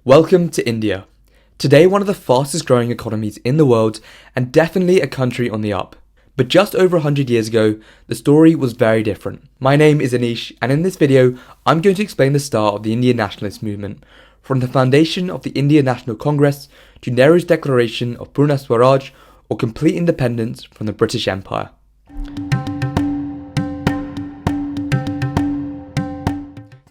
Welcome to India. Today one of the fastest growing economies in the world and definitely a country on the up. But just over 100 years ago, the story was very different. My name is Anish and in this video, I'm going to explain the start of the Indian Nationalist movement, from the foundation of the Indian National Congress to Nehru's declaration of Purna Swaraj or complete independence from the British Empire.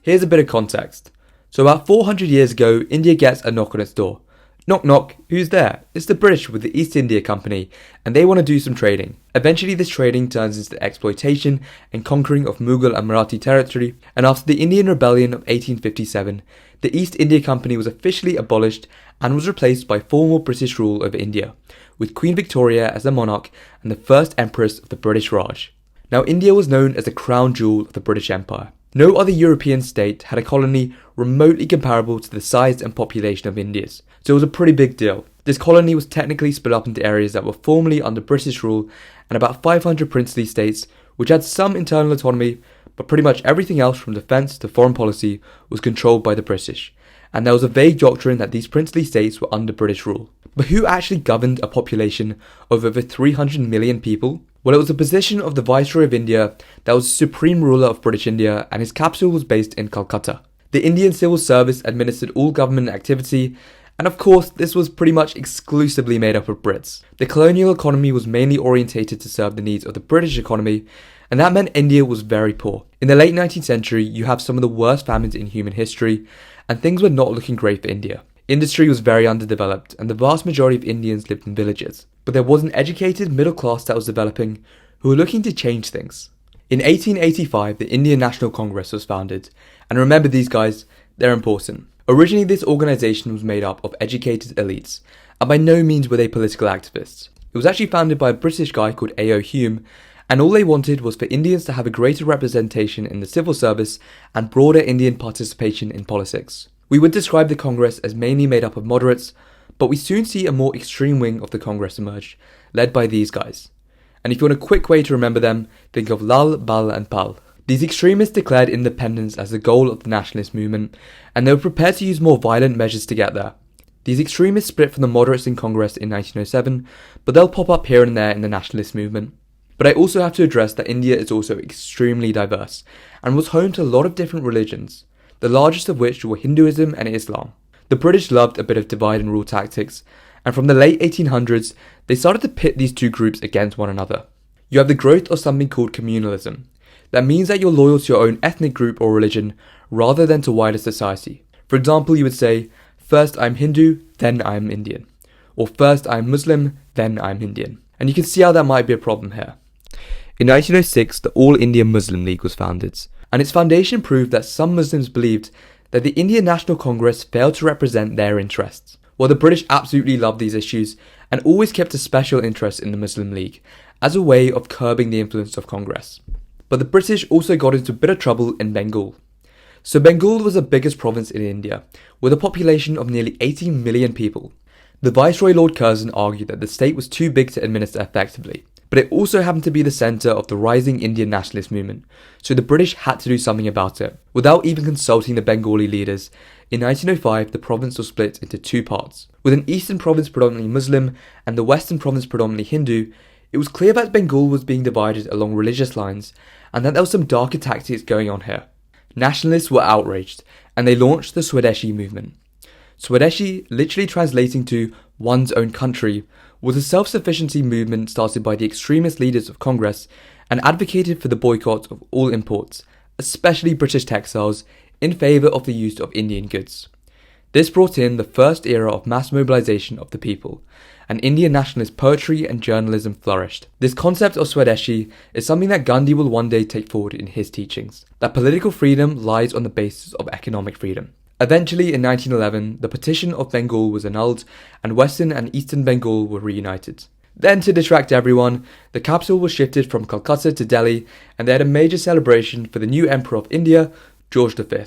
Here's a bit of context. So about 400 years ago, India gets a knock on its door. Knock knock, who's there? It's the British with the East India Company, and they want to do some trading. Eventually this trading turns into the exploitation and conquering of Mughal and Marathi territory, and after the Indian Rebellion of 1857, the East India Company was officially abolished and was replaced by formal British rule over India, with Queen Victoria as the monarch and the first empress of the British Raj. Now India was known as the crown jewel of the British Empire. No other European state had a colony remotely comparable to the size and population of India's, so it was a pretty big deal. This colony was technically split up into areas that were formerly under British rule and about 500 princely states, which had some internal autonomy, but pretty much everything else from defence to foreign policy was controlled by the British, and there was a vague doctrine that these princely states were under British rule. But who actually governed a population of over 300 million people? Well, it was the position of the Viceroy of India that was the supreme ruler of British India, and his capital was based in Calcutta. The Indian Civil Service administered all government activity, and of course this was pretty much exclusively made up of Brits. The colonial economy was mainly orientated to serve the needs of the British economy, and that meant India was very poor. In the late 19th century, you have some of the worst famines in human history, and things were not looking great for India. Industry was very underdeveloped, and the vast majority of Indians lived in villages. But there was an educated middle class that was developing who were looking to change things. In 1885, the Indian National Congress was founded, and remember these guys, they're important. Originally this organisation was made up of educated elites, and by no means were they political activists. It was actually founded by a British guy called A.O. Hume, and all they wanted was for Indians to have a greater representation in the civil service and broader Indian participation in politics. We would describe the Congress as mainly made up of moderates, but we soon see a more extreme wing of the Congress emerge, led by these guys. And if you want a quick way to remember them, think of Lal, Bal and Pal. These extremists declared independence as the goal of the nationalist movement, and they were prepared to use more violent measures to get there. These extremists split from the moderates in Congress in 1907, but they'll pop up here and there in the nationalist movement. But I also have to address that India is also extremely diverse, and was home to a lot of different religions, the largest of which were Hinduism and Islam. The British loved a bit of divide and rule tactics, and from the late 1800s, they started to pit these two groups against one another. You have the growth of something called communalism. That means that you're loyal to your own ethnic group or religion, rather than to wider society. For example, you would say, first I'm Hindu, then I'm Indian. Or first I'm Muslim, then I'm Indian. And you can see how that might be a problem here. In 1906, the All India Muslim League was founded, and its foundation proved that some Muslims believed that the Indian National Congress failed to represent their interests. While the British absolutely loved these issues and always kept a special interest in the Muslim League as a way of curbing the influence of Congress. But the British also got into a bit of trouble in Bengal. So Bengal was the biggest province in India, with a population of nearly 18 million people. The Viceroy Lord Curzon argued that the state was too big to administer effectively, but it also happened to be the centre of the rising Indian nationalist movement, so the British had to do something about it. Without even consulting the Bengali leaders, in 1905 the province was split into two parts. With an eastern province predominantly Muslim and the western province predominantly Hindu, it was clear that Bengal was being divided along religious lines and that there was some darker tactics going on here. Nationalists were outraged, and they launched the Swadeshi movement. Swadeshi, literally translating to one's own country, was a self-sufficiency movement started by the extremist leaders of Congress and advocated for the boycott of all imports, especially British textiles, in favour of the use of Indian goods. This brought in the first era of mass mobilisation of the people, and Indian nationalist poetry and journalism flourished. This concept of Swadeshi is something that Gandhi will one day take forward in his teachings, that political freedom lies on the basis of economic freedom. Eventually, in 1911, the Partition of Bengal was annulled and Western and Eastern Bengal were reunited. Then, to distract everyone, the capital was shifted from Calcutta to Delhi, and they had a major celebration for the new Emperor of India, George V.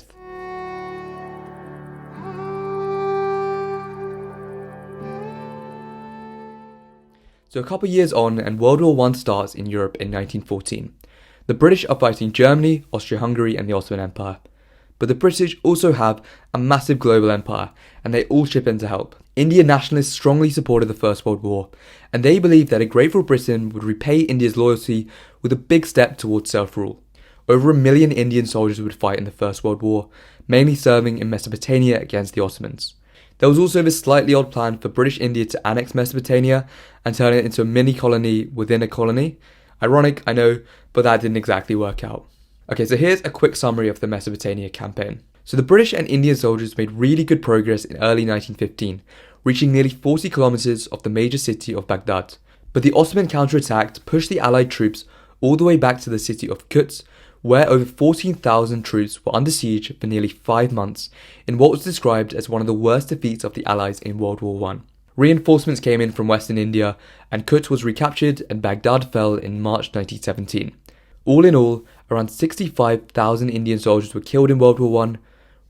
So a couple years on, and World War I starts in Europe in 1914. The British are fighting Germany, Austria-Hungary and the Ottoman Empire. but the British also have a massive global empire, and they all chip in to help. Indian nationalists strongly supported the First World War, and they believed that a grateful Britain would repay India's loyalty with a big step towards self-rule. Over 1 million Indian soldiers would fight in the First World War, mainly serving in Mesopotamia against the Ottomans. There was also this slightly odd plan for British India to annex Mesopotamia and turn it into a mini-colony within a colony. Ironic, I know, but that didn't exactly work out. Okay, so here's a quick summary of the Mesopotamia campaign. So the British and Indian soldiers made really good progress in early 1915, reaching nearly 40 kilometers of the major city of Baghdad. But the Ottoman counterattack pushed the Allied troops all the way back to the city of Quds, where over 14,000 troops were under siege for nearly 5 months in what was described as one of the worst defeats of the Allies in World War I. Reinforcements came in from Western India, and Quds was recaptured and Baghdad fell in March 1917. All in all, around 65,000 Indian soldiers were killed in World War I,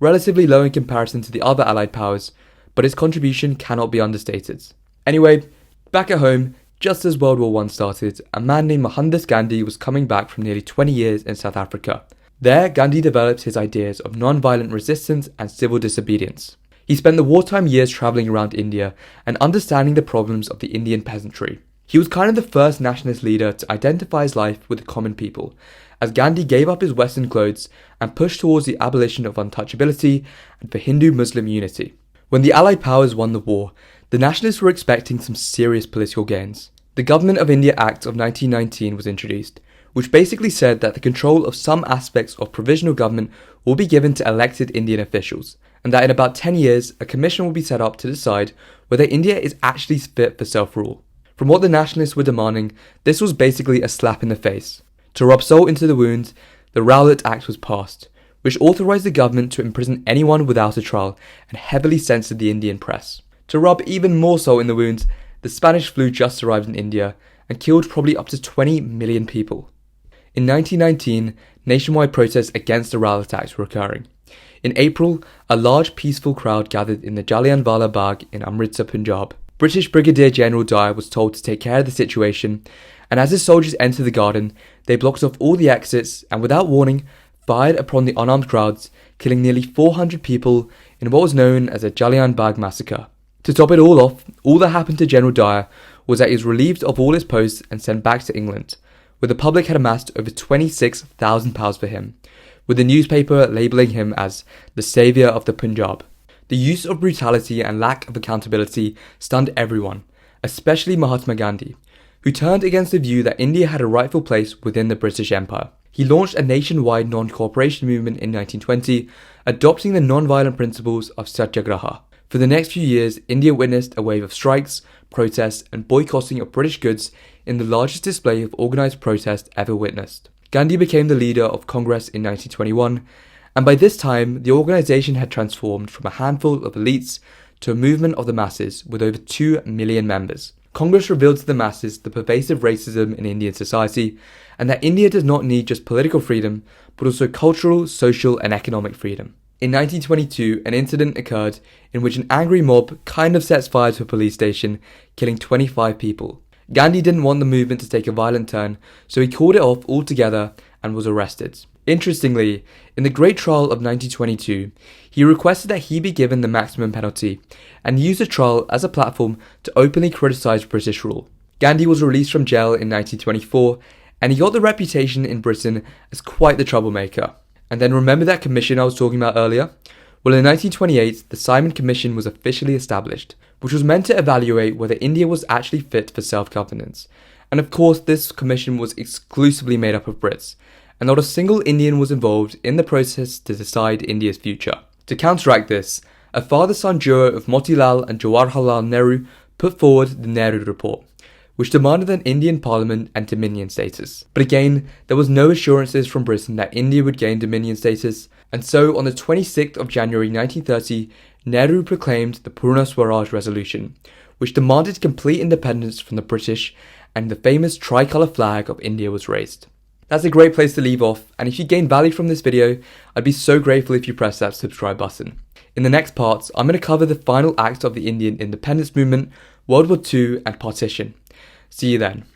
relatively low in comparison to the other Allied powers, but its contribution cannot be understated. Anyway, back at home, just as World War I started, a man named Mahatma Gandhi was coming back from nearly 20 years in South Africa. There, Gandhi developed his ideas of non-violent resistance and civil disobedience. He spent the wartime years travelling around India and understanding the problems of the Indian peasantry. He was kind of the first nationalist leader to identify his life with the common people, as Gandhi gave up his Western clothes and pushed towards the abolition of untouchability and for Hindu-Muslim unity. When the Allied powers won the war, the nationalists were expecting some serious political gains. The Government of India Act of 1919 was introduced, which basically said that the control of some aspects of provisional government will be given to elected Indian officials, and that in about 10 years, a commission will be set up to decide whether India is actually fit for self-rule. From what the nationalists were demanding, this was basically a slap in the face. To rub salt into the wound, the Rowlatt Act was passed, which authorised the government to imprison anyone without a trial and heavily censored the Indian press. To rub even more salt in the wound, the Spanish flu just arrived in India and killed probably up to 20 million people. In 1919, nationwide protests against the Rowlatt Act were occurring. In April, a large peaceful crowd gathered in the Jallianwala Bagh in Amritsar, Punjab. British Brigadier General Dyer was told to take care of the situation, and as his soldiers entered the garden, they blocked off all the exits and without warning, fired upon the unarmed crowds, killing nearly 400 people in what was known as a Jallianwala Bagh massacre. To top it all off, all that happened to General Dyer was that he was relieved of all his posts and sent back to England, where the public had amassed over £26,000 for him, with the newspaper labelling him as the saviour of the Punjab. The use of brutality and lack of accountability stunned everyone, especially Mahatma Gandhi, who turned against the view that India had a rightful place within the British Empire. He launched a nationwide non-cooperation movement in 1920, adopting the non-violent principles of Satyagraha. For the next few years, India witnessed a wave of strikes, protests, and boycotting of British goods in the largest display of organised protest ever witnessed. Gandhi became the leader of Congress in 1921, and by this time, the organisation had transformed from a handful of elites to a movement of the masses with over 2 million members. Congress revealed to the masses the pervasive racism in Indian society, and that India does not need just political freedom, but also cultural, social, and economic freedom. In 1922, an incident occurred in which an angry mob kind of sets fire to a police station, killing 25 people. Gandhi didn't want the movement to take a violent turn, so he called it off altogether and was arrested. Interestingly, in the Great Trial of 1922, he requested that he be given the maximum penalty and used the trial as a platform to openly criticise British rule. Gandhi was released from jail in 1924, and he got the reputation in Britain as quite the troublemaker. And then remember that commission I was talking about earlier? Well, in 1928, the Simon Commission was officially established, which was meant to evaluate whether India was actually fit for self-governance. And of course, this commission was exclusively made up of Brits, and not a single Indian was involved in the process to decide India's future. To counteract this, a father-son duo of Motilal and Jawaharlal Nehru put forward the Nehru Report, which demanded an Indian parliament and dominion status. But again, there was no assurances from Britain that India would gain dominion status, and so on the 26th of January 1930, Nehru proclaimed the Purna Swaraj Resolution, which demanded complete independence from the British, and the famous tricolour flag of India was raised. That's a great place to leave off, and if you gained value from this video, I'd be so grateful if you press that subscribe button. In the next parts, I'm going to cover the final act of the Indian independence movement, World War II and partition. See you then.